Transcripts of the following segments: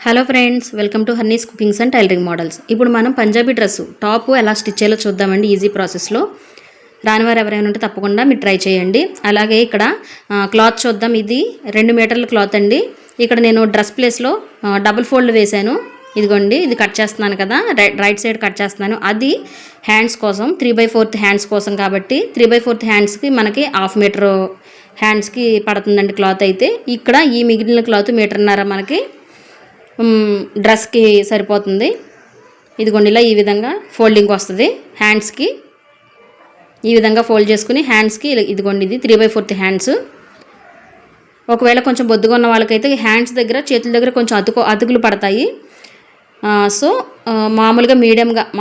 Hello friends, welcome to హన్నీస్ cookings and tailoring models. ఇప్పుడు మనం Punjabi dress top ఎలా stitch చేయాలో చూద్దామండి. ఈజీ ప్రాసెస్లో రానివారు ఎవరైనా ఉంటే తప్పకుండా మీరు ట్రై చేయండి. అలాగే ఇక్కడ క్లాత్ చూద్దాం. ఇది 2 మీటర్ల క్లాత్ అండి. ఇక్కడ నేను డ్రెస్ ప్లేస్లో డబుల్ ఫోల్డ్ వేశాను. ఇదిగోండి, ఇది కట్ చేస్తున్నాను కదా, రైట్ సైడ్ కట్ చేస్తున్నాను. అది హ్యాండ్స్ కోసం 3/4 హ్యాండ్స్ కోసం కాబట్టి 3/4 హ్యాండ్స్కి మనకి 1/2 మీటర్ హ్యాండ్స్కి పడుతుందండి క్లాత్. అయితే ఇక్కడ ఈ మిగిలిన క్లాత్ 1.5 మీటర్ మనకి డ్రెస్కి సరిపోతుంది. ఇదిగోండి, ఇలా ఈ విధంగా ఫోల్డింగ్ వస్తుంది. హ్యాండ్స్కి ఈ విధంగా ఫోల్డ్ చేసుకుని హ్యాండ్స్కి ఇదిగోండి, ఇది 3/4 హ్యాండ్స్. ఒకవేళ కొంచెం బొద్దుగా ఉన్న వాళ్ళకైతే హ్యాండ్స్ దగ్గర, చేతుల దగ్గర కొంచెం అతుకులు పడతాయి. సో మామూలుగా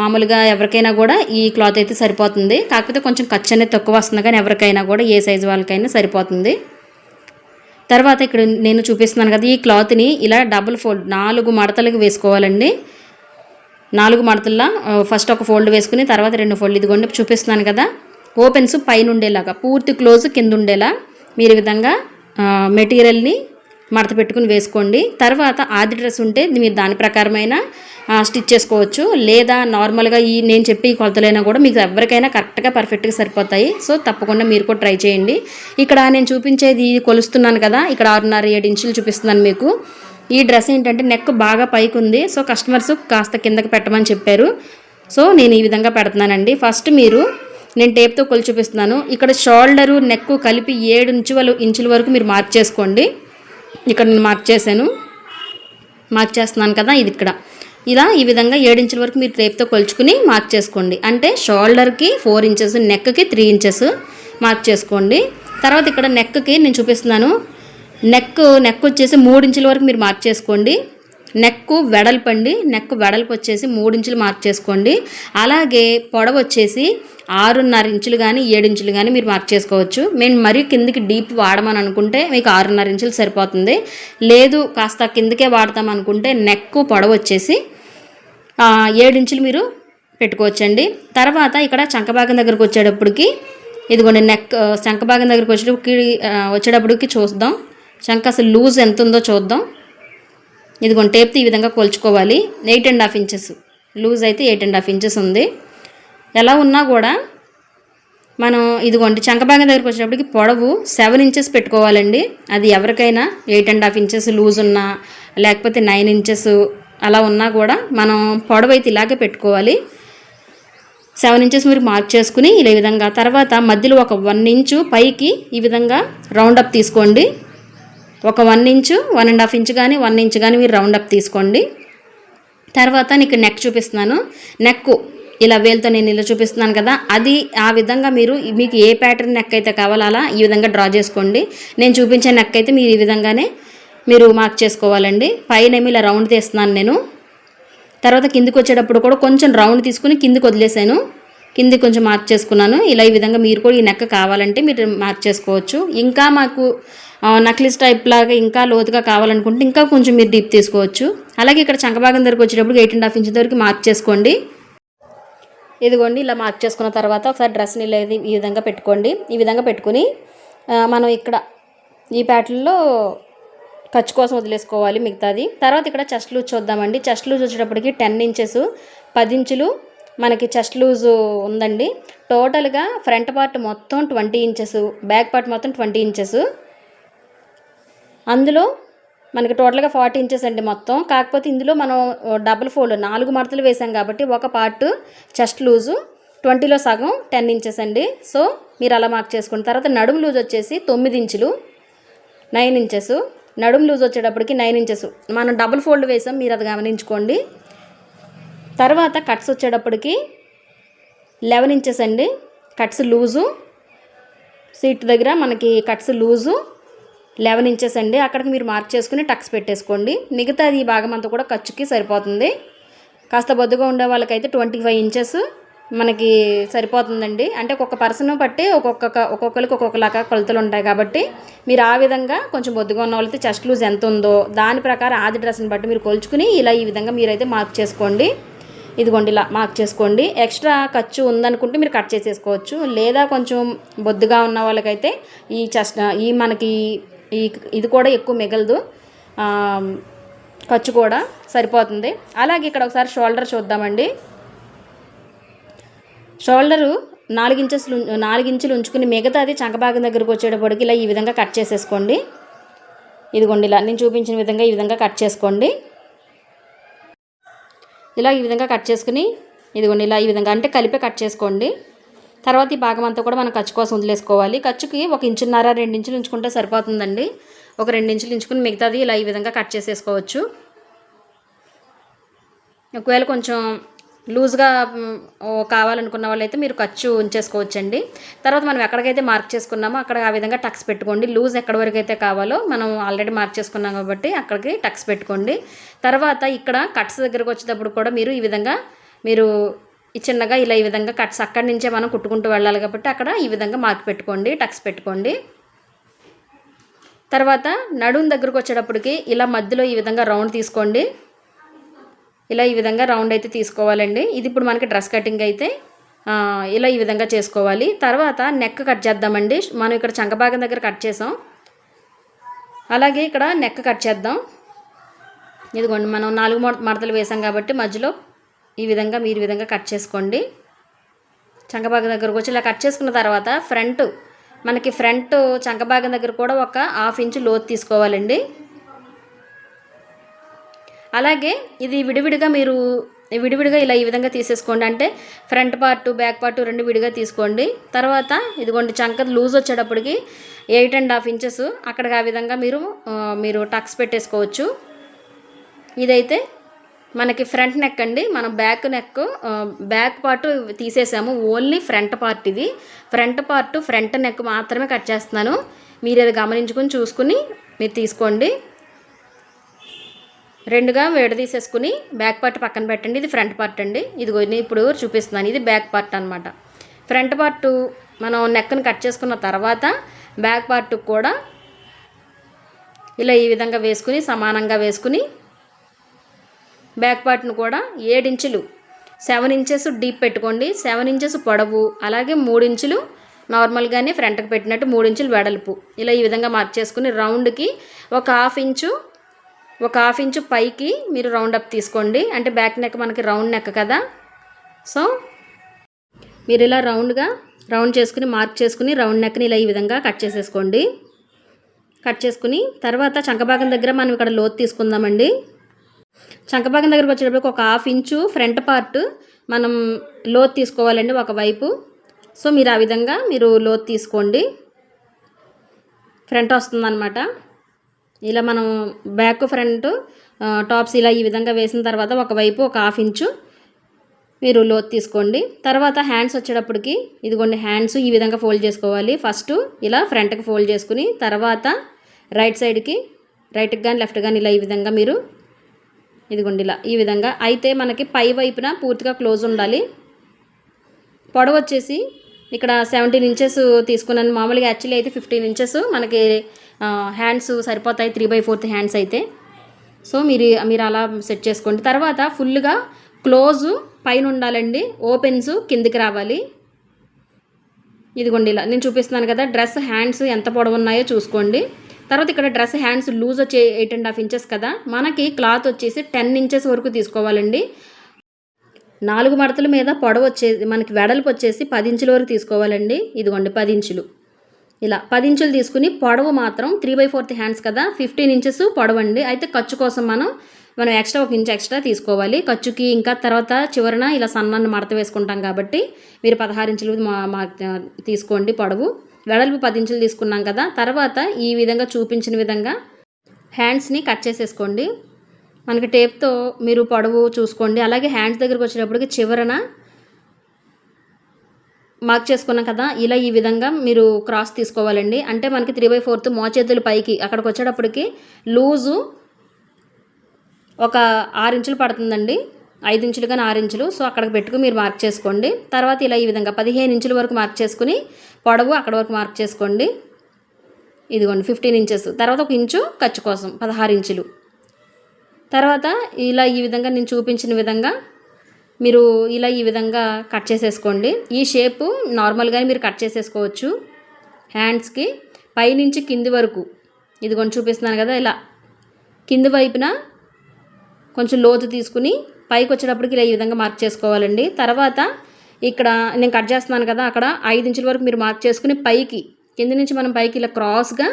మామూలుగా ఎవరికైనా కూడా ఈ క్లాత్ అయితే సరిపోతుంది. కాకపోతే కొంచెం ఖర్చు అనేది తక్కువ వస్తుంది, కానీ ఎవరికైనా కూడా ఏ సైజు వాళ్ళకైనా సరిపోతుంది. తర్వాత ఇక్కడ నేను చూపిస్తున్నాను కదా, ఈ క్లాత్ని ఇలా డబుల్ ఫోల్డ్ 4 మడతలకు వేసుకోవాలండి. 4 మడతల్లో ఫస్ట్ ఒక ఫోల్డ్ వేసుకుని తర్వాత 2 ఫోల్డ్. ఇదిగోండి చూపిస్తున్నాను కదా, ఓపెన్స్ పైన ఉండేలాగా, పూర్తి క్లోజ్ కింద ఉండేలా మీరు విధంగా మెటీరియల్ని మడత పెట్టుకుని వేసుకోండి. తర్వాత ఆది డ్రెస్ ఉంటే మీరు దాని ప్రకారమైన స్టిచ్ చేసుకోవచ్చు, లేదా నార్మల్గా నేను చెప్పే ఈ కొలతలైనా కూడా మీకు ఎవరికైనా కరెక్ట్గా పర్ఫెక్ట్గా సరిపోతాయి. సో తప్పకుండా మీరు కూడా ట్రై చేయండి. ఇక్కడ నేను చూపించేది కొలుస్తున్నాను కదా, ఇక్కడ 6.5-7 ఇంచులు చూపిస్తున్నాను మీకు. ఈ డ్రెస్ ఏంటంటే నెక్ బాగా పైకి ఉంది. సో కస్టమర్స్ కాస్త కిందకి పెట్టమని చెప్పారు. సో నేను ఈ విధంగా పెడుతున్నానండి. ఫస్ట్ నేను టేప్తో కొలు చూపిస్తున్నాను. ఇక్కడ షోల్డరు నెక్ కలిపి 7 ఇంచుల వరకు మీరు మార్క్ చేసుకోండి. ఇక్కడ నేను మార్క్ చేస్తున్నాను కదా, ఇది ఇక్కడ ఇలా ఈ విధంగా 7 ఇంచుల వరకు మీరు టేప్తో కొలుచుకుని మార్క్ చేసుకోండి. అంటే షోల్డర్కి 4 ఇంచెస్, నెక్కి 3 ఇంచెస్ మార్క్ చేసుకోండి. తర్వాత ఇక్కడ నెక్కి నేను చూపిస్తున్నాను. నెక్ వచ్చేసి 3 ఇంచుల వరకు మీరు మార్క్ చేసుకోండి. నెక్ వెడల్పు వచ్చేసి 3 ఇంచులు మార్క్ చేసుకోండి. అలాగే పొడవు వచ్చేసి 6.5 ఇంచులు కానీ 7 ఇంచులు కానీ మీరు మార్క్ చేసుకోవచ్చు. మేము మరీ కిందికి డీప్ వాడమని అనుకుంటే మీకు 6.5 ఇంచులు సరిపోతుంది. లేదు కాస్త కిందకే వాడతాం అనుకుంటే నెక్ పొడవు వచ్చేసి 7 ఇంచులు మీరు పెట్టుకోవచ్చండి. తర్వాత ఇక్కడ చంకభాగం దగ్గరకు వచ్చేటప్పటికి ఇదిగోండి, చంకభాగం దగ్గరకు వచ్చేటప్పటికి చూద్దాం. చంక అసలు లూజ్ ఎంత ఉందో చూద్దాం. ఇదిగోండి, టేప్తో ఈ విధంగా కొలుచుకోవాలి. 8.5 ఇంచెస్ లూజ్ అయితే 8.5 ఇంచెస్ ఉంది. ఎలా ఉన్నా కూడా మనం ఇదిగోండి చంకభాగం దగ్గరికి వచ్చేటప్పటికి పొడవు 7 ఇంచెస్ పెట్టుకోవాలండి. అది ఎవరికైనా 8.5 ఇంచెస్ లూజ్ ఉన్నా, లేకపోతే 9 ఇంచెస్ అలా ఉన్నా కూడా మనం పొడవు అయితే ఇలాగే పెట్టుకోవాలి. 7 ఇంచెస్ మీరు మార్క్ చేసుకుని ఇలా విధంగా, తర్వాత మధ్యలో ఒక 1 ఇంచు పైకి ఈ విధంగా రౌండప్ తీసుకోండి. ఒక 1 ఇంచు, 1.5 ఇంచు కానీ 1 ఇంచు కానీ మీరు రౌండప్ తీసుకోండి. తర్వాత నీకు నెక్ చూపిస్తున్నాను. నెక్ ఇలా వేలుతో నేను ఇలా చూపిస్తున్నాను కదా, అది ఆ విధంగా మీకు ఏ ప్యాటర్న్ నెక్ అయితే కావాలో అలా ఈ విధంగా డ్రా చేసుకోండి. నేను చూపించే నెక్ అయితే మీరు ఈ విధంగానే మీరు మార్క్ చేసుకోవాలండి. పైన ఇలా రౌండ్ తీస్తున్నాను నేను. తర్వాత కిందికి వచ్చేటప్పుడు కూడా కొంచెం రౌండ్ తీసుకుని కిందికి వదిలేసాను, కిందికి కొంచెం మార్క్ చేసుకున్నాను. ఇలా ఈ విధంగా మీరు కూడా ఈ నెక్ కావాలంటే మీరు మార్క్ చేసుకోవచ్చు. ఇంకా మాకు నక్లిస్ టైప్ లాగా ఇంకా లోతుగా కావాలనుకుంటే ఇంకా కొంచెం మీరు డీప్ తీసుకోవచ్చు. అలాగే ఇక్కడ చంకభాగం దగ్గరకు వచ్చేటప్పుడు 8.5 ఇంచ్ వరకు మార్క్ చేసుకోండి. ఇదిగోండి, ఇలా మార్క్ చేసుకున్న తర్వాత ఒకసారి డ్రెస్ని ఈ విధంగా పెట్టుకోండి. ఈ విధంగా పెట్టుకుని మనం ఇక్కడ ఈ ప్యాటర్న్లో ఖర్చు కోసం వదిలేసుకోవాలి మిగతాది. తర్వాత ఇక్కడ చెస్ట్ లూజ్ చూద్దామండి. చెస్ట్ లూజ్ వచ్చేటప్పటికి 10 ఇంచెస్ 10 ఇంచులు మనకి చెస్ట్ లూజ్ ఉందండి. టోటల్గా ఫ్రంట్ పార్ట్ మొత్తం 20 ఇంచెస్, బ్యాక్ పార్ట్ మొత్తం 20 ఇంచెస్. అందులో మనకి టోటల్గా 40 ఇంచెస్ అండి మొత్తం. కాకపోతే ఇందులో మనం డబుల్ ఫోల్డ్ 4 మడతలు వేసాం కాబట్టి ఒక పార్ట్ చెస్ట్ లూజు 20లో సగం 10 ఇంచెస్ అండి. సో మీరు అలా మార్క్ చేసుకోండి. తర్వాత నడుము లూజ్ వచ్చేసి 9 ఇంచులు 9 ఇంచెస్. నడుము లూజ్ వచ్చేటప్పటికి 9 ఇంచెస్ మనం డబుల్ ఫోల్డ్ వేసాం, మీరు అది గమనించుకోండి. తర్వాత కట్స్ వచ్చేటప్పటికి 11 ఇంచెస్ అండి. కట్స్ లూజు సీట్ దగ్గర మనకి కట్స్ లూజు 11 ఇంచెస్ అండి. అక్కడికి మీరు మార్క్ చేసుకుని టక్స్ పెట్టేసుకోండి. మిగతాది ఈ భాగం అంతా కూడా ఖర్చుకి సరిపోతుంది. కాస్త బొద్దుగా ఉండే వాళ్ళకైతే 25 ఇంచెస్ మనకి సరిపోతుందండి. అంటే ఒక్కొక్క పర్సన్ బట్టి ఒక్కొక్కరికి ఒక్కొక్కలాగా కొలతలు ఉంటాయి కాబట్టి మీరు ఆ విధంగా కొంచెం బొద్దుగా ఉన్న వాళ్ళైతే చెస్ట్ లూజ్ ఎంత ఉందో దాని ప్రకారం ఆది డ్రెస్ని బట్టి మీరు కొలుచుకుని ఇలా ఈ విధంగా మీరైతే మార్క్ చేసుకోండి. ఇదిగోండి, ఇలా మార్క్ చేసుకోండి. ఎక్స్ట్రా ఖర్చు ఉందనుకుంటే మీరు కట్ చేసేసుకోవచ్చు. లేదా కొంచెం బొద్దుగా ఉన్న వాళ్ళకైతే మనకి ఇది కూడా ఎక్కువ మిగలదు. ఖర్చు కూడా సరిపోతుంది. అలాగే ఇక్కడ ఒకసారి షోల్డర్ చూద్దామండి. షోల్డరు 4 ఇంచులు ఉంచుకుని మిగతాది చంకభాగం దగ్గరకు వచ్చేటప్పటికి ఇలా ఈ విధంగా కట్ చేసేసుకోండి. ఇదిగోండి ఇలా నేను చూపించిన విధంగా ఈ విధంగా కట్ చేసుకోండి. ఇలా ఈ విధంగా కట్ చేసుకుని ఇదిగోండి ఇలా ఈ విధంగా అంటే కలిపే కట్ చేసుకోండి. తర్వాత ఈ భాగం అంతా కూడా మనం ఖర్చు కోసం వదిలేసుకోవాలి. ఖర్చుకి 1.5 ఇంచు 2 ఇంచులు ఉంచుకుంటే సరిపోతుందండి. ఒక 2 ఇంచులు ఉంచుకుని మిగతాది ఇలా ఈ విధంగా కట్ చేసేసుకోవచ్చు. ఒకవేళ కొంచెం లూజ్గా కావాలనుకున్న వాళ్ళైతే మీరు ఖర్చు ఉంచేసుకోవచ్చండి. తర్వాత మనం ఎక్కడికైతే మార్క్ చేసుకున్నామో అక్కడ ఆ విధంగా టక్స్ పెట్టుకోండి. లూజ్ ఎక్కడి వరకు అయితే కావాలో మనం ఆల్రెడీ మార్క్ చేసుకున్నాం కాబట్టి అక్కడికి టక్స్ పెట్టుకోండి. తర్వాత ఇక్కడ కట్స్ దగ్గరకు వచ్చేటప్పుడు కూడా మీరు ఈ విధంగా మీరు చిన్నగా ఇలా ఈ విధంగా కట్స్ అక్కడి నుంచే మనం కుట్టుకుంటూ వెళ్ళాలి కాబట్టి అక్కడ ఈ విధంగా మార్క్ పెట్టుకోండి, టక్స్ పెట్టుకోండి. తర్వాత నడుం దగ్గరకు వచ్చేటప్పటికి ఇలా మధ్యలో ఈ విధంగా రౌండ్ తీసుకోండి. ఇలా ఈ విధంగా రౌండ్ అయితే తీసుకోవాలండి. ఇది ఇప్పుడు మనకి డ్రెస్ కటింగ్ అయితే ఇలా ఈ విధంగా చేసుకోవాలి. తర్వాత నెక్ కట్ చేద్దామండి. మనం ఇక్కడ చంకభాగం దగ్గర కట్ చేసాం, అలాగే ఇక్కడ నెక్ కట్ చేద్దాం. ఇదిగోండి మనం 4 మడతలు వేసాం కాబట్టి మధ్యలో ఈ విధంగా మీరు ఈ విధంగా కట్ చేసుకోండి. చంకభాగం దగ్గరకు వచ్చి ఇలా కట్ చేసుకున్న తర్వాత మనకి ఫ్రంట్ చంకభాగం దగ్గర కూడా ఒక 1/2 ఇంచు లోతు తీసుకోవాలండి. అలాగే ఇది విడివిడిగా ఇలా ఈ విధంగా తీసేసుకోండి. అంటే ఫ్రంట్ పార్ట్ బ్యాక్ పార్ట్ 2 విడిగా తీసుకోండి. తర్వాత ఇదిగోండి చంక లూజ్ వచ్చేటప్పటికి 8.5 ఇంచెస్ అక్కడికి ఆ విధంగా మీరు టక్స్ పెట్టేసుకోవచ్చు. ఇదైతే మనకి ఫ్రంట్ నెక్ అండి. మనం బ్యాక్ పార్ట్ తీసేసాము, ఓన్లీ ఫ్రంట్ పార్ట్. ఇది ఫ్రంట్ నెక్ మాత్రమే కట్ చేస్తున్నాను. మీరు అది గమనించుకుని చూసుకుని మీరు తీసుకోండి. 2గా తీసేసుకుని బ్యాక్ పార్ట్ పక్కన పెట్టండి. ఇది ఫ్రంట్ పార్ట్ అండి. ఇదిగో ఇప్పుడు చూపిస్తున్నాను, ఇది బ్యాక్ పార్ట్ అనమాట. ఫ్రంట్ పార్ట్ మనం నెక్ని కట్ చేసుకున్న తర్వాత బ్యాక్ పార్ట్ కూడా ఇలా ఈ విధంగా వేసుకుని సమానంగా వేసుకుని బ్యాక్ పార్ట్ను కూడా 7 ఇంచులు 7 ఇంచెస్ డీప్ పెట్టుకోండి. 7 ఇంచెస్ పొడవు, అలాగే 3 ఇంచులు నార్మల్గానే ఫ్రంట్కి పెట్టినట్టు 3 ఇంచులు వెడల్పు ఇలా ఈ విధంగా మార్క్ చేసుకుని రౌండ్కి ఒక 1/2 ఇంచు పైకి మీరు రౌండ్ అప్ తీసుకోండి. అంటే బ్యాక్ నెక్ మనకి రౌండ్ నెక్ కదా, సో మీరు ఇలా రౌండ్ చేసుకుని మార్క్ చేసుకుని రౌండ్ నెక్ని ఇలా ఈ విధంగా కట్ చేసేసుకోండి. కట్ చేసుకుని తర్వాత చంకభాగం దగ్గర మనం ఇక్కడ లోతు తీసుకుందామండి. చంకభాగం దగ్గరకు వచ్చేటప్పుడు ఒక 1/2 ఇంచు ఫ్రంట్ పార్ట్ మనం లోతు తీసుకోవాలండి ఒకవైపు. సో మీరు ఆ విధంగా లోతు తీసుకోండి. ఫ్రంట్ వస్తుందన్నమాట. ఇలా మనం బ్యాక్ ఫ్రంట్ టాప్స్ ఇలా ఈ విధంగా వేసిన తర్వాత ఒకవైపు ఒక 1/2 ఇంచు మీరు లోతు తీసుకోండి. తర్వాత హ్యాండ్స్ వచ్చేటప్పటికి ఇదిగోండి హ్యాండ్స్ ఈ విధంగా ఫోల్డ్ చేసుకోవాలి. ఫస్ట్ ఇలా ఫ్రంట్కి ఫోల్డ్ చేసుకుని తర్వాత రైట్కి కానీ లెఫ్ట్ కానీ ఇలా ఈ విధంగా మీరు ఇదిగోండి ఇలా ఈ విధంగా. అయితే మనకి పై వైపున పూర్తిగా క్లోజ్ ఉండాలి. పొడవు వచ్చేసి ఇక్కడ 17 ఇంచెస్ తీసుకున్నాను. మామూలుగా యాక్చువల్లీ అయితే 15 ఇంచెస్ మనకి హ్యాండ్స్ సరిపోతాయి, 3/4 హ్యాండ్స్ అయితే. సో మీరు అలా సెట్ చేసుకోండి. తర్వాత ఫుల్గా క్లోజు పైన ఉండాలండి, ఓపెన్స్ కిందికి రావాలి. ఇదిగోండి ఇలా నేను చూపిస్తున్నాను కదా. డ్రెస్ హ్యాండ్స్ ఎంత పొడవు ఉన్నాయో చూసుకోండి. తర్వాత ఇక్కడ డ్రెస్ హ్యాండ్స్ లూజ్ వచ్చే 8.5 ఇంచెస్ కదా, మనకి క్లాత్ వచ్చేసి 10 ఇంచెస్ వరకు తీసుకోవాలండి. 4 మడతల మీద పొడవు వచ్చేసి మనకి వెడల్పు వచ్చేసి 10 ఇంచుల వరకు తీసుకోవాలండి. ఇదిగోండి 10 ఇంచులు ఇలా 10 ఇంచులు తీసుకుని పొడవు మాత్రం 3/4 హ్యాండ్స్ కదా, 15 ఇంచెస్ పొడవు అండి. అయితే ఖర్చు కోసం మనం ఎక్స్ట్రా 1 ఇంచ్ ఎక్స్ట్రా తీసుకోవాలి ఖర్చుకి. ఇంకా తర్వాత చివరన ఇలా సన్నన్న మడత వేసుకుంటాం కాబట్టి మీరు 16 ఇంచులు తీసుకోండి పొడవు. వెడల్పు 10 ఇంచులు తీసుకున్నాం కదా. తర్వాత ఈ విధంగా చూపించిన విధంగా హ్యాండ్స్ని కట్ చేసేసుకోండి. మనకి టేప్తో మీరు పొడవు చూసుకోండి. అలాగే హ్యాండ్స్ దగ్గరకు వచ్చేటప్పటికి చివరన మార్క్ చేసుకున్నాం కదా, ఇలా ఈ విధంగా మీరు క్రాస్ తీసుకోవాలండి. అంటే మనకి 3/4 మోచేతులు పైకి అక్కడికి వచ్చేటప్పటికి లూజు ఒక 6 ఇంచులు పడుతుందండి. 5 ఇంచులు కానీ 6 ఇంచులు. సో అక్కడికి పెట్టుకుని మీరు మార్క్ చేసుకోండి. తర్వాత ఇలా ఈ విధంగా 15 ఇంచుల వరకు మార్క్ చేసుకుని పొడవు అక్కడ వరకు మార్క్ చేసుకోండి. ఇదిగోండి 15 ఇంచెస్. తర్వాత 1 ఇంచు ఖర్చు కోసం 16 ఇంచులు. తర్వాత ఇలా ఈ విధంగా నేను చూపించిన విధంగా మీరు ఇలా ఈ విధంగా కట్ చేసేసుకోండి. ఈ షేపు నార్మల్గానే మీరు కట్ చేసేసుకోవచ్చు. హ్యాండ్స్కి పైనుంచి కింది వరకు ఇదిగోండి చూపిస్తున్నాను కదా, ఇలా కింది వైపున కొంచెం లోతు తీసుకుని పైకి వచ్చేటప్పటికి ఇలా ఈ విధంగా మార్క్ చేసుకోవాలండి. తర్వాత ఇక్కడ నేను కట్ చేస్తున్నాను కదా, అక్కడ 5 ఇంచుల వరకు మీరు మార్క్ చేసుకుని పైకి కింద నుంచి మనం పైకి ఇలా క్రాస్గా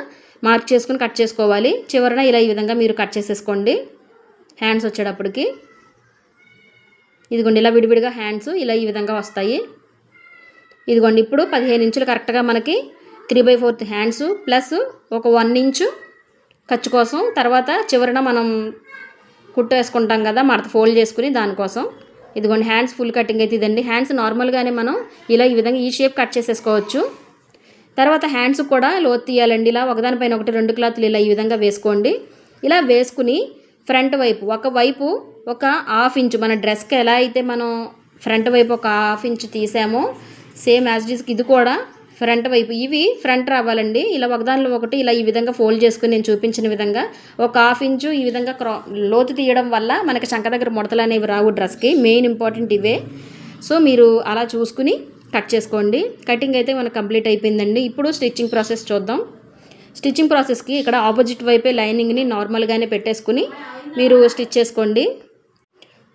మార్క్ చేసుకుని కట్ చేసుకోవాలి. చివరన ఇలా ఈ విధంగా మీరు కట్ చేసేసుకోండి హ్యాండ్స్ వచ్చేటప్పటికి. ఇదిగోండి ఇలా విడివిడిగా హ్యాండ్స్ ఇలా ఈ విధంగా వస్తాయి. ఇదిగోండి ఇప్పుడు 15 ఇంచులు కరెక్ట్గా మనకి 3/4 హ్యాండ్స్ ప్లస్ ఒక 1 ఇంచు ఖర్చు కోసం, తర్వాత చివరన మనం కుట్టు వేసుకుంటాం కదా మడత ఫోల్డ్ చేసుకుని దానికోసం. ఇదిగోండి హ్యాండ్స్ ఫుల్ కటింగ్ అయితే ఇదండి. హ్యాండ్స్ నార్మల్గానే మనం ఇలా ఈ విధంగా ఈ షేప్ కట్ చేసేసుకోవచ్చు. తర్వాత హ్యాండ్స్ కూడా లోతు తీయాలండి. ఇలా ఒకదానిపైన ఒకటి 2 క్లాత్లు ఇలా ఈ విధంగా వేసుకోండి. ఇలా వేసుకుని ఫ్రంట్ వైపు ఒకవైపు ఒక 1/2 ఇంచు మన డ్రెస్కి ఎలా అయితే మనం ఫ్రంట్ వైపు ఒక 1/2 ఇంచు తీసామో సేమ్ యాజ్ ఇట్ ఈస్ ఇది కూడా ఫ్రంట్ వైపు ఇవి ఫ్రంట్ రావాలండి. ఇలా ఒకదానిలో ఒకటి ఇలా ఈ విధంగా ఫోల్డ్ చేసుకుని నేను చూపించిన విధంగా ఒక 1/2 ఇంచు ఈ విధంగా లోతు తీయడం వల్ల మనకి చంక దగ్గర ముడతలు అనేవి రావు డ్రెస్కి. మెయిన్ ఇంపార్టెంట్ ఇవే. సో మీరు అలా చూసుకుని కట్ చేసుకోండి. కటింగ్ అయితే మనకు కంప్లీట్ అయిపోయిందండి. ఇప్పుడు స్టిచ్చింగ్ ప్రాసెస్ చూద్దాం. స్టిచ్చింగ్ ప్రాసెస్కి ఇక్కడ ఆపోజిట్ వైపే లైనింగ్ని నార్మల్గానే పెట్టేసుకుని మీరు స్టిచ్ చేసుకోండి.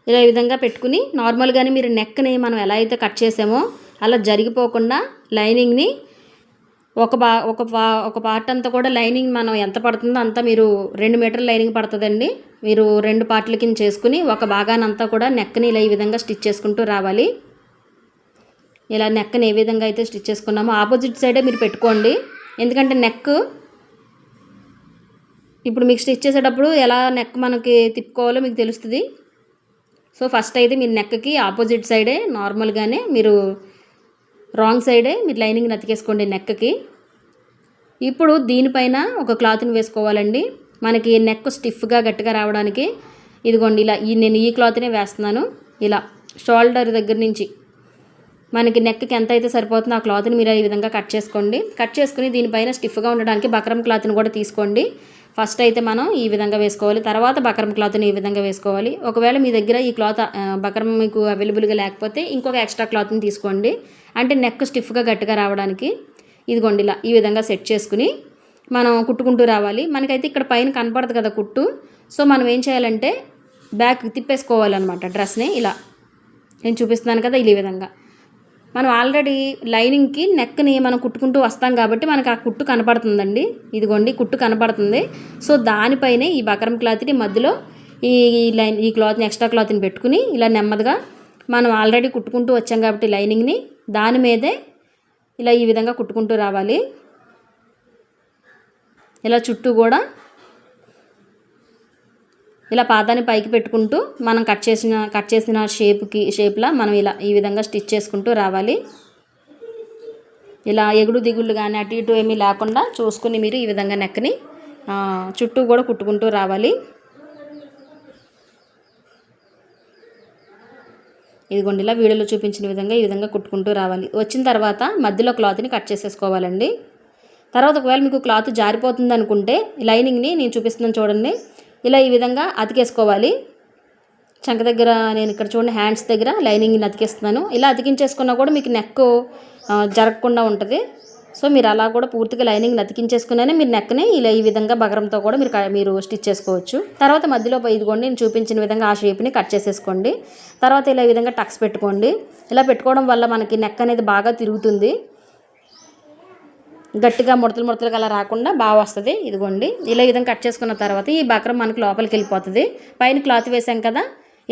ఇలా ఈ విధంగా పెట్టుకుని నార్మల్గానే మీరు నెక్ని మనం ఎలా అయితే కట్ చేసామో అలా జరిగిపోకుండా లైనింగ్ని ఒక పార్ట్ అంతా కూడా లైనింగ్ మనం ఎంత పడుతుందో అంతా మీరు 2 మీటర్ల లైనింగ్ పడుతుందండి. మీరు 2 పార్ట్ల కింద చేసుకుని ఒక భాగానంతా కూడా నెక్ని ఇలా ఈ విధంగా స్టిచ్ చేసుకుంటూ రావాలి. ఇలా నెక్ని ఏ విధంగా అయితే స్టిచ్ చేసుకున్నామో ఆపోజిట్ సైడే మీరు పెట్టుకోండి. ఎందుకంటే నెక్ ఇప్పుడు మీకు స్టిచ్ చేసేటప్పుడు ఎలా నెక్ మనకి తిప్పుకోవాలో మీకు తెలుస్తుంది. సో ఫస్ట్ అయితే మీరు నెక్కి ఆపోజిట్ సైడే నార్మల్గానే మీరు రాంగ్ సైడే మీరు లైనింగ్ అతికేసుకోండి నెక్కి. ఇప్పుడు దీనిపైన ఒక క్లాత్ని వేసుకోవాలండి. మనకి నెక్ స్టిఫ్గా గట్టిగా రావడానికి ఇదిగోండి ఇలా నేను ఈ క్లాత్నే వేస్తున్నాను. ఇలా షోల్డర్ దగ్గర నుంచి మనకి నెక్కి ఎంత అయితే సరిపోతుందో ఆ క్లాత్ని మీరు ఈ విధంగా కట్ చేసుకోండి. కట్ చేసుకుని దీనిపైన స్టిఫ్గా ఉండడానికి బక్రమ్ క్లాత్ని కూడా తీసుకోండి. ఫస్ట్ అయితే మనం ఈ విధంగా వేసుకోవాలి, తర్వాత బక్రమ్ క్లాత్ని ఈ విధంగా వేసుకోవాలి. ఒకవేళ మీ దగ్గర ఈ క్లాత్ బక్రమ్ మీకు అవైలబుల్గా లేకపోతే ఇంకొక ఎక్స్ట్రా క్లాత్ని తీసుకోండి, అంటే నెక్ స్టిఫ్గా గట్టిగా రావడానికి. ఇదిగోండి ఇలా ఈ విధంగా సెట్ చేసుకుని మనం కుట్టుకుంటూ రావాలి. మనకైతే ఇక్కడ పైన కనపడదు కదా కుట్టు. సో మనం ఏం చేయాలంటే బ్యాక్ తిప్పేసుకోవాలన్నమాట డ్రెస్ని. ఇలా నేను చూపిస్తున్నాను కదా ఈ విధంగా. మనం ఆల్రెడీ లైనింగ్కి నెక్ని మనం కుట్టుకుంటూ వస్తాం కాబట్టి మనకు ఆ కుట్టు కనపడుతుందండి. ఇదిగోండి కుట్టు కనపడుతుంది. సో దానిపైనే ఈ బక్రమ్ క్లాత్ని మధ్యలో ఈ క్లాత్ని ఎక్స్ట్రా క్లాత్ని పెట్టుకుని ఇలా నెమ్మదిగా మనం ఆల్రెడీ కుట్టుకుంటూ వచ్చాం కాబట్టి లైనింగ్ని దాని మీదే ఇలా ఈ విధంగా కుట్టుకుంటూ రావాలి. ఇలా చుట్టూ కూడా ఇలా పాదాన్ని పైకి పెట్టుకుంటూ మనం కట్ చేసిన షేప్లా మనం ఇలా ఈ విధంగా స్టిచ్ చేసుకుంటూ రావాలి. ఇలా ఎగుడు దిగుళ్ళు కానీ అటు ఇటు ఏమీ లేకుండా చూసుకుని మీరు ఈ విధంగా నెక్ని చుట్టూ కూడా కుట్టుకుంటూ రావాలి. ఇదిగోండి ఇలా వీడియోలో చూపించిన విధంగా ఈ విధంగా కుట్టుకుంటూ రావాలి. వచ్చిన తర్వాత మధ్యలో క్లాత్ని కట్ చేసేసుకోవాలండి. తర్వాత ఒకవేళ మీకు క్లాత్ జారిపోతుంది అనుకుంటే లైనింగ్ని నేను చూపిస్తున్నాను చూడండి, ఇలా ఈ విధంగా అతికేసుకోవాలి. చంక దగ్గర నేను ఇక్కడ చూడండి హ్యాండ్స్ దగ్గర లైనింగ్ని అతికిస్తున్నాను. ఇలా అతికించేసుకున్నా కూడా మీకు నెక్ జరగకుండా ఉంటుంది. సో మీరు అలా కూడా పూర్తిగా లైనింగ్ని అతికించేసుకునే మీరు నెక్ని ఇలా ఈ విధంగా బగరంతో కూడా మీరు స్టిచ్ చేసుకోవచ్చు. తర్వాత మధ్యలో ఇదిగోండి నేను చూపించిన విధంగా ఆ షేప్ని కట్ చేసేసుకోండి. తర్వాత ఇలా ఈ విధంగా టక్స్ పెట్టుకోండి. ఇలా పెట్టుకోవడం వల్ల మనకి నెక్ అనేది బాగా తిరుగుతుంది, గట్టిగా ముడతలుగా అలా రాకుండా బాగా వస్తుంది. ఇదిగోండి ఇలా ఈ విధంగా కట్ చేసుకున్న తర్వాత ఈ బక్రం మనకి లోపలికి వెళ్ళిపోతుంది. పైన క్లాత్ వేసాం కదా,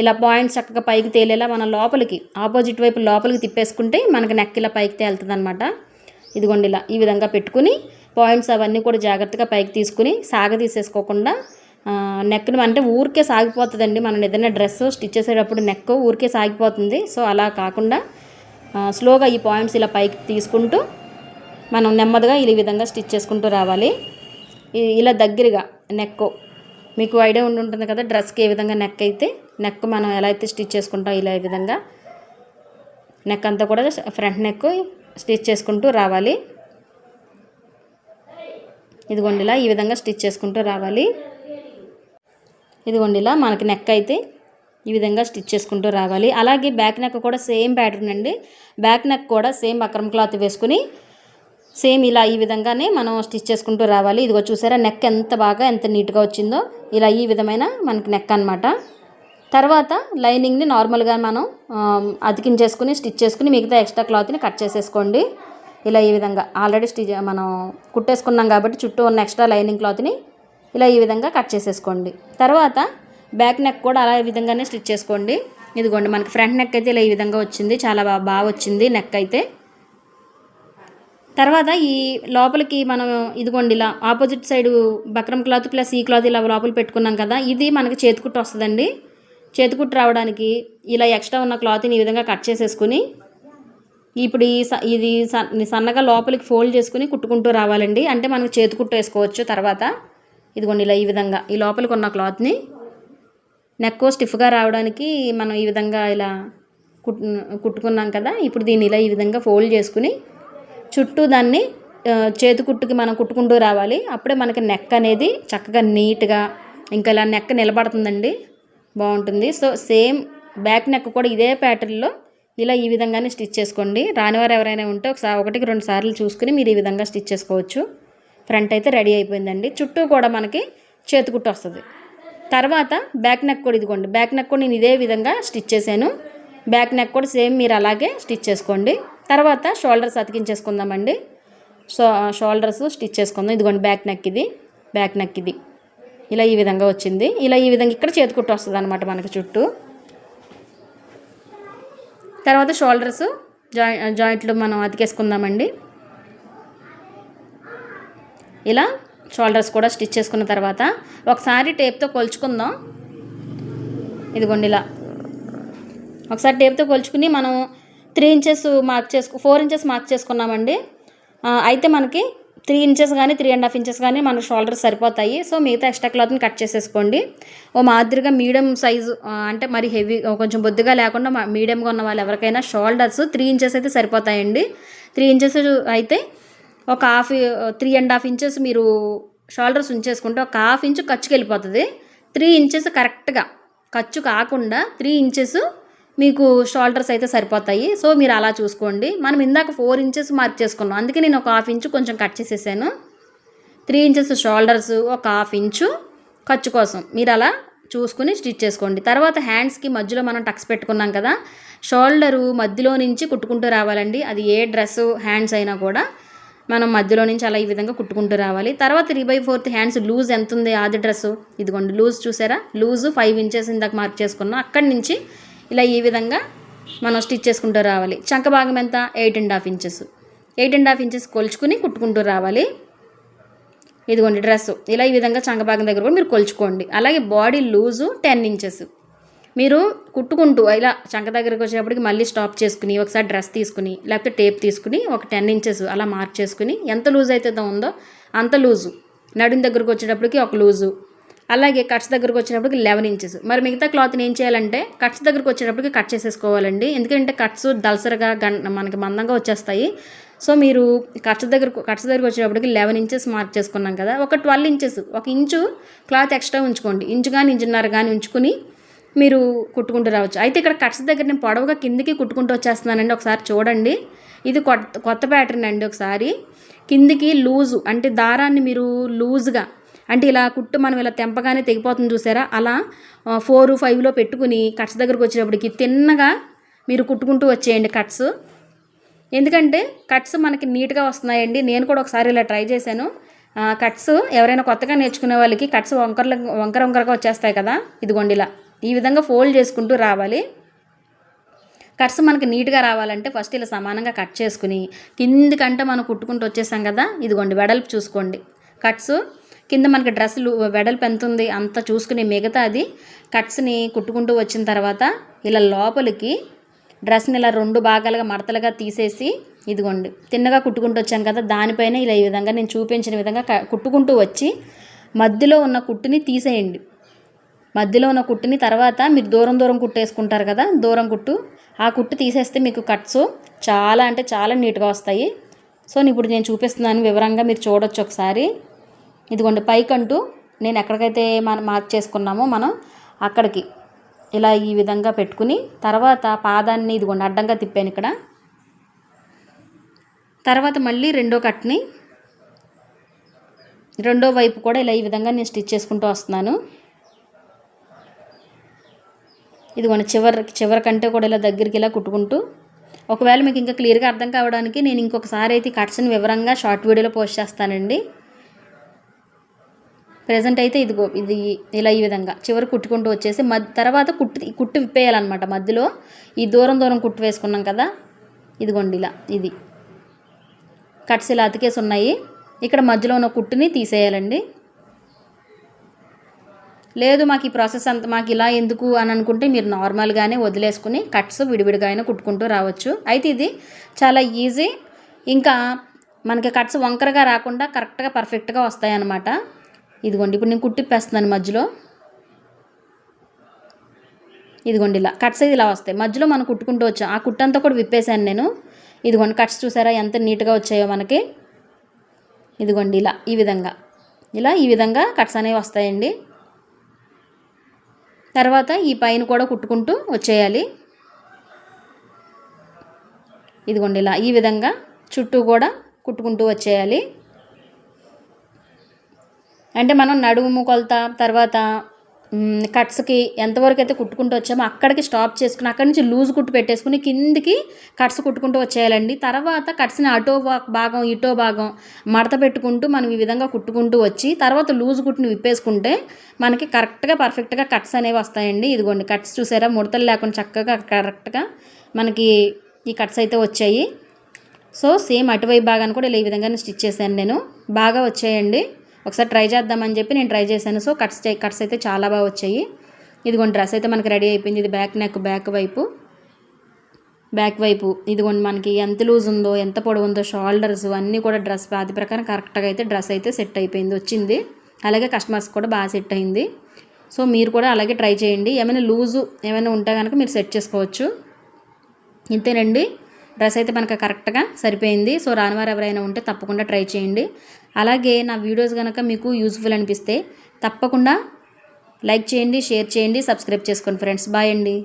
ఇలా పాయింట్స్ చక్కగా పైకి తేలేలా మనం లోపలికి ఆపోజిట్ వైపు లోపలికి తిప్పేసుకుంటే మనకి నెక్ ఇలా పైకి తేలుతుంది అనమాట. ఇదిగోండి ఇలా ఈ విధంగా పెట్టుకుని పాయింట్స్ అవన్నీ కూడా జాగ్రత్తగా పైకి తీసుకుని తీసేసుకోకుండా నెక్ని అంటే ఊరికే సాగిపోతుందండి. మనం ఏదైనా డ్రెస్ స్టిచ్ చేసేటప్పుడు నెక్ ఊరికే సాగిపోతుంది. సో అలా కాకుండా స్లోగా ఈ పాయింట్స్ ఇలా పైకి తీసుకుంటూ మనం నెమ్మదిగా ఈ విధంగా స్టిచ్ చేసుకుంటూ రావాలి. ఇలా దగ్గరగా నెక్ మీకు ఐడియా ఉంటుంది కదా డ్రెస్కి ఏ విధంగా నెక్ అయితే నెక్ మనం ఎలా అయితే స్టిచ్ చేసుకుంటాం ఇలా ఈ విధంగా నెక్ అంతా కూడా ఫ్రంట్ నెక్ స్టిచ్ చేసుకుంటూ రావాలి. ఇదిగోండి ఇలా ఈ విధంగా స్టిచ్ చేసుకుంటూ రావాలి. ఇదిగోండి ఇలా మనకి నెక్ అయితే ఈ విధంగా స్టిచ్ చేసుకుంటూ రావాలి. అలాగే బ్యాక్ నెక్ కూడా సేమ్ ప్యాటర్న్ అండి. బ్యాక్ నెక్ కూడా సేమ్ బక్రమ్ క్లాత్ వేసుకుని సేమ్ ఇలా ఈ విధంగానే మనం స్టిచ్ చేసుకుంటూ రావాలి. ఇదిగో చూసారా నెక్ ఎంత నీట్గా వచ్చిందో. ఇలా ఈ విధమైన మనకి నెక్ అనమాట. తర్వాత లైనింగ్ని నార్మల్గా మనం అతికించేసుకుని స్టిచ్ చేసుకుని మిగతా ఎక్స్ట్రా క్లాత్ని కట్ చేసేసుకోండి. ఇలా ఈ విధంగా ఆల్రెడీ మనం కుట్టేసుకున్నాం కాబట్టి చుట్టూ ఉన్న ఎక్స్ట్రా లైనింగ్ క్లాత్ని ఇలా ఈ విధంగా కట్ చేసేసుకోండి. తర్వాత బ్యాక్ నెక్ కూడా అలా ఈ విధంగానే స్టిచ్ చేసుకోండి. ఇదిగోండి మనకి ఫ్రంట్ నెక్ అయితే ఇలా ఈ విధంగా వచ్చింది, చాలా బాగా వచ్చింది నెక్ అయితే. తర్వాత ఈ లోపలికి మనం ఇదిగోండి ఇలా opposite side buckram cloth plus ఈ క్లాత్ ఇలా లోపల పెట్టుకున్నాం కదా, ఇది మనకి చేతికుట్టు వస్తుందండి. చేతికుట్టు రావడానికి ఇలా ఎక్స్ట్రా ఉన్న క్లాత్ని ఈ విధంగా కట్ చేసేసుకుని ఇప్పుడు ఇది సన్నగా లోపలికి ఫోల్డ్ చేసుకుని కుట్టుకుంటూ రావాలండి. అంటే మనకు చేతికుట్టు వేసుకోవచ్చు. తర్వాత ఇదిగోండి ఇలా ఈ విధంగా ఈ లోపలికి ఉన్న క్లాత్ని నెక్ స్టిఫ్గా రావడానికి మనం ఈ విధంగా ఇలా కుట్టుకున్నాం కదా, ఇప్పుడు దీన్ని ఇలా ఈ విధంగా ఫోల్డ్ చేసుకుని చుట్టూ దాన్ని చేతికుట్టుకి మనం కుట్టుకుంటూ రావాలి. అప్పుడే మనకి నెక్ అనేది చక్కగా నీట్గా ఇంకా ఇలా నెక్ నిలబడుతుందండి, బాగుంటుంది. సో సేమ్ బ్యాక్ నెక్ కూడా ఇదే ప్యాటర్న్లో ఇలా ఈ విధంగానే స్టిచ్ చేసుకోండి. రానివారు ఎవరైనా ఉంటే ఒకటికి 2 సార్లు చూసుకుని మీరు ఈ విధంగా స్టిచ్ చేసుకోవచ్చు. ఫ్రంట్ అయితే రెడీ అయిపోయిందండి. చుట్టూ కూడా మనకి చేతికుట్టు వస్తుంది. తర్వాత బ్యాక్ నెక్ కూడా ఇదిగోండి, బ్యాక్ నెక్ కూడా నేను ఇదే విధంగా స్టిచ్ చేశాను. బ్యాక్ నెక్ కూడా సేమ్ మీరు అలాగే స్టిచ్ చేసుకోండి. తర్వాత షోల్డర్స్ అతికించేసుకుందామండి. షోల్డర్స్ స్టిచ్ చేసుకుందాం. ఇదిగోండి బ్యాక్ నెక్ ఇది, బ్యాక్ నెక్ ఇది ఇలా ఈ విధంగా వచ్చింది. ఇలా ఈ విధంగా ఇక్కడ చేతికుట్టు వస్తుంది అనమాట మనకి చుట్టూ. తర్వాత షోల్డర్స్ జాయింట్లు మనం అతికేసుకుందామండి. ఇలా షోల్డర్స్ కూడా స్టిచ్ చేసుకున్న తర్వాత ఒకసారి టేప్తో కొలుచుకుందాం. ఇదిగోండి ఇలా ఒకసారి టేప్తో కొలుచుకుని మనం 3 ఇంచెస్ మార్క్ 4 ఇంచెస్ మార్క్ చేసుకున్నామండి. అయితే మనకి 3 ఇంచెస్ కానీ 3.5 ఇంచెస్ కానీ మన షోల్డర్స్ సరిపోతాయి. సో మిగతా ఎక్స్ట్రా క్లాత్ని కట్ చేసేసుకోండి. మాదిరిగా మీడియం సైజు అంటే మరి హెవీ కొంచెం బొద్దుగా లేకుండా మీడియంగా ఉన్న వాళ్ళు ఎవరికైనా షోల్డర్స్ 3 ఇంచెస్ అయితే సరిపోతాయండి. 3 ఇంచెస్ అయితే ఒక 3.5 ఇంచెస్ మీరు షోల్డర్స్ ఉంచేసుకుంటే ఒక 1/2 ఇంచు ఖర్చుకి వెళ్ళిపోతుంది. 3 ఇంచెస్ కరెక్ట్గా ఖర్చు కాకుండా 3 ఇంచెస్ మీకు షోల్డర్స్ అయితే సరిపోతాయి. సో మీరు అలా చూసుకోండి. మనం ఇందాక 4 ఇంచెస్ మార్క్ చేసుకున్నాం, అందుకే నేను ఒక 1/2 ఇంచు కొంచెం కట్ చేసేసాను. 3 ఇంచెస్ షోల్డర్స్, ఒక 1/2 ఇంచు ఖర్చు కోసం మీరు అలా చూసుకుని స్టిచ్ చేసుకోండి. తర్వాత హ్యాండ్స్కి మధ్యలో మనం టక్స్ పెట్టుకున్నాం కదా, షోల్డరు మధ్యలో నుంచి కుట్టుకుంటూ రావాలండి. అది ఏ డ్రెస్సు హ్యాండ్స్ అయినా కూడా మనం మధ్యలో నుంచి అలా ఈ విధంగా కుట్టుకుంటూ రావాలి. తర్వాత 3/4 హ్యాండ్స్ లూజ్ ఎంత ఉంది ఆది డ్రెస్సు, ఇదిగోండి లూజ్ చూసారా, లూజు 5 ఇంచెస్ ఇందాక మార్క్ చేసుకున్నాం. అక్కడి నుంచి ఇలా ఈ విధంగా మనం స్టిచ్ చేసుకుంటూ రావాలి. చంక భాగం ఎంత 8.5 ఇంచెస్, 8.5 ఇంచెస్ కొలుచుకుని కుట్టుకుంటూ రావాలి. ఇదిగోండి డ్రెస్సు ఇలా ఈ విధంగా చంక భాగం దగ్గర కూడా మీరు కొలుచుకోండి. అలాగే బాడీ లూజు 10 ఇంచెస్ మీరు కుట్టుకుంటూ ఇలా చంక దగ్గరికి వచ్చేటప్పటికి మళ్ళీ స్టాప్ చేసుకుని ఒకసారి డ్రెస్ తీసుకుని లేకపోతే టేప్ తీసుకుని ఒక 10 ఇంచెస్ అలా మార్క్ చేసుకుని ఎంత లూజ్ అయితే ఉందో అంత లూజు, నడుం దగ్గరకు వచ్చేటప్పటికి ఒక లూజు, అలాగే కట్స్ దగ్గరకు వచ్చేటప్పటికి 11 ఇంచెస్. మరి మిగతా క్లాత్ని ఏం చేయాలంటే కట్స్ దగ్గరకు వచ్చేటప్పటికి కట్ చేసేసుకోవాలండి. ఎందుకంటే కట్స్ దలసరగా మనకి మందంగా వచ్చేస్తాయి. సో మీరు కట్స్ దగ్గరకు వచ్చేటప్పటికి 11 ఇంచెస్ మార్క్ చేసుకున్నాం కదా, ఒక 12 ఇంచెస్, 1 ఇంచు క్లాత్ ఎక్స్ట్రా ఉంచుకోండి. ఇంచు కానీ ఇంచున్నర కానీ ఉంచుకుని మీరు కుట్టుకుంటూ రావచ్చు. అయితే ఇక్కడ కట్స్ దగ్గర నేను పొడవుగా కిందికి కుట్టుకుంటూ వచ్చేస్తున్నానండి. ఒకసారి చూడండి, ఇది కొత్త ప్యాటర్న్ అండి. ఒకసారి కిందికి లూజు అంటే దారాన్ని మీరు లూజ్గా అంటే ఇలా కుట్టు మనం ఇలా తెంపగానే తెగిపోతుంది చూసారా, అలా 4, 5లో పెట్టుకుని కట్స్ దగ్గరకు వచ్చేటప్పటికి తిన్నగా మీరు కుట్టుకుంటూ వచ్చేయండి కట్స్. ఎందుకంటే కట్స్ మనకి నీట్గా వస్తున్నాయండి. నేను కూడా ఒకసారి ఇలా ట్రై చేశాను. కట్స్ ఎవరైనా కొత్తగా నేర్చుకునే వాళ్ళకి కట్స్ వంకరగా వచ్చేస్తాయి కదా, ఇదిగోండి ఇలా ఈ విధంగా ఫోల్డ్ చేసుకుంటూ రావాలి. కట్స్ మనకి నీట్గా రావాలంటే ఫస్ట్ ఇలా సమానంగా కట్ చేసుకుని కిందికంటే మనం కుట్టుకుంటూ వచ్చేసాం కదా, ఇదిగోండి వెడల్పు చూసుకోండి. కట్స్ కింద మనకి డ్రెస్సులు వెడల్పు ఎంత ఉంది అంత చూసుకుని మిగతా అది కట్స్ని కుట్టుకుంటూ వచ్చిన తర్వాత ఇలా లోపలికి డ్రెస్ని ఇలా 2 భాగాలుగా మడతలుగా తీసేసి ఇదిగోండి తిన్నగా కుట్టుకుంటూ వచ్చాం కదా, దానిపైన ఇలా ఈ విధంగా నేను చూపించిన విధంగా కుట్టుకుంటూ వచ్చి మధ్యలో ఉన్న కుట్టుని తీసేయండి. మధ్యలో ఉన్న కుట్టుని తర్వాత మీరు దూరం కుట్టేసుకుంటారు కదా, దూరం కుట్టు, ఆ కుట్టు తీసేస్తే మీకు కట్స్ చాలా అంటే చాలా నీట్గా వస్తాయి. సో ఇప్పుడు నేను చూపిస్తున్నాను వివరంగా, మీరు చూడొచ్చు ఒకసారి. ఇదిగోండి పైకంటూ నేను ఎక్కడికైతే మనం మార్క్ చేసుకున్నామో మనం అక్కడికి ఇలా ఈ విధంగా పెట్టుకుని తర్వాత పాదాన్ని ఇదిగోండి అడ్డంగా తిప్పాను ఇక్కడ. తర్వాత మళ్ళీ రెండో కట్ని రెండో వైపు కూడా ఇలా ఈ విధంగా నేను స్టిచ్ చేసుకుంటూ వస్తున్నాను. ఇదిగోండి చివరి కంటే కూడా ఇలా దగ్గరికి ఇలా కుట్టుకుంటూ, ఒకవేళ మీకు ఇంకా క్లియర్గా అర్థం కావడానికి నేను ఇంకొకసారి అయితే కట్స్ని వివరంగా షార్ట్ వీడియోలో పోస్ట్ చేస్తానండి. ప్రెజెంట్ అయితే ఇదిగో ఇది ఇలా ఈ విధంగా చివరి కుట్టుకుంటూ వచ్చేసి తర్వాత కుట్టు విప్పేయాలన్నమాట. మధ్యలో ఈ దూరం కుట్టు వేసుకున్నాం కదా, ఇదిగోండి ఇలా ఇది కట్స్ ఇలా అతికేసి ఉన్నాయి. ఇక్కడ మధ్యలో ఉన్న కుట్టుని తీసేయాలండి. లేదు మాకు ఈ ప్రాసెస్ అంతా మాకు ఇలా ఎందుకు అని అనుకుంటే మీరు నార్మల్గానే వదిలేసుకుని కట్స్ విడివిడిగా అయినా కుట్టుకుంటూ రావచ్చు. అయితే ఇది చాలా ఈజీ. ఇంకా మనకి కట్స్ వంకరగా రాకుండా కరెక్ట్గా పర్ఫెక్ట్గా వస్తాయి అన్నమాట. ఇదిగోండి ఇప్పుడు నేను కుట్టిప్పేస్తున్నాను మధ్యలో. ఇదిగోండి ఇలా కట్స్ అయితే ఇలా వస్తాయి. మధ్యలో మనం కుట్టుకుంటూ వచ్చాం. ఆ కుట్టంతా కూడా విప్పేశాను నేను. ఇదిగోండి కట్స్ చూసారా ఎంత నీట్గా వచ్చాయో మనకి. ఇదిగోండి ఇలా ఈ విధంగా కట్స్ అనేవి వస్తాయండి. తర్వాత ఈ పైన కూడా కుట్టుకుంటూ వచ్చేయాలి. ఇదిగోండి ఇలా ఈ విధంగా చుట్టూ కూడా కుట్టుకుంటూ వచ్చేయాలి. అంటే మనం నడుము కొలత తర్వాత కట్స్కి ఎంతవరకు అయితే కుట్టుకుంటూ వచ్చామో అక్కడికి స్టాప్ చేసుకుని అక్కడి నుంచి లూజ్ కుట్టు పెట్టేసుకుని కిందికి కట్స్ కుట్టుకుంటూ వచ్చేయాలండి. తర్వాత కట్స్ని అటో భాగం ఇటో భాగం మడత పెట్టుకుంటూ మనం ఈ విధంగా కుట్టుకుంటూ వచ్చి తర్వాత లూజ్ కుట్టుని విప్పేసుకుంటే మనకి కరెక్ట్గా పర్ఫెక్ట్గా కట్స్ అనేవి వస్తాయండి. ఇదిగోండి కట్స్ చూసారా, ముడతలు లేకుండా చక్కగా కరెక్ట్గా మనకి ఈ కట్స్ అయితే వచ్చాయి. సో సేమ్ అటువైపు భాగాన్ని కూడా ఇలా ఈ విధంగా స్టిచ్ చేశాను నేను. బాగా వచ్చాయండి. ఒకసారి ట్రై చేద్దామని చెప్పి నేను ట్రై చేశాను. సో కట్స్ అయితే చాలా బాగా వచ్చాయి. ఇదిగోండి డ్రెస్ అయితే మనకి రెడీ అయిపోయింది. ఇది బ్యాక్ నెక్ బ్యాక్ వైపు ఇదిగోండి మనకి ఎంత లూజ్ ఉందో ఎంత పొడవు ఉందో షోల్డర్స్ అన్నీ కూడా డ్రెస్ అది ప్రకారం కరెక్ట్గా అయితే డ్రెస్ అయితే సెట్ అయిపోయింది వచ్చింది. అలాగే కస్టమర్స్ కూడా బాగా సెట్ అయింది. సో మీరు కూడా అలాగే ట్రై చేయండి. ఏమైనా ఉంటే కనుక మీరు సెట్ చేసుకోవచ్చు. ఇంతేనండి, డ్రెస్ అయితే మనకు కరెక్ట్గా సరిపోయింది. సో రానివారు ఎవరైనా ఉంటే తప్పకుండా ట్రై చేయండి. అలాగే నా వీడియోస్ కనుక మీకు యూజ్ఫుల్ అనిపిస్తే తప్పకుండా లైక్ చేయండి, షేర్ చేయండి, సబ్స్క్రైబ్ చేసుకోండి ఫ్రెండ్స్. బాయ్ అండి.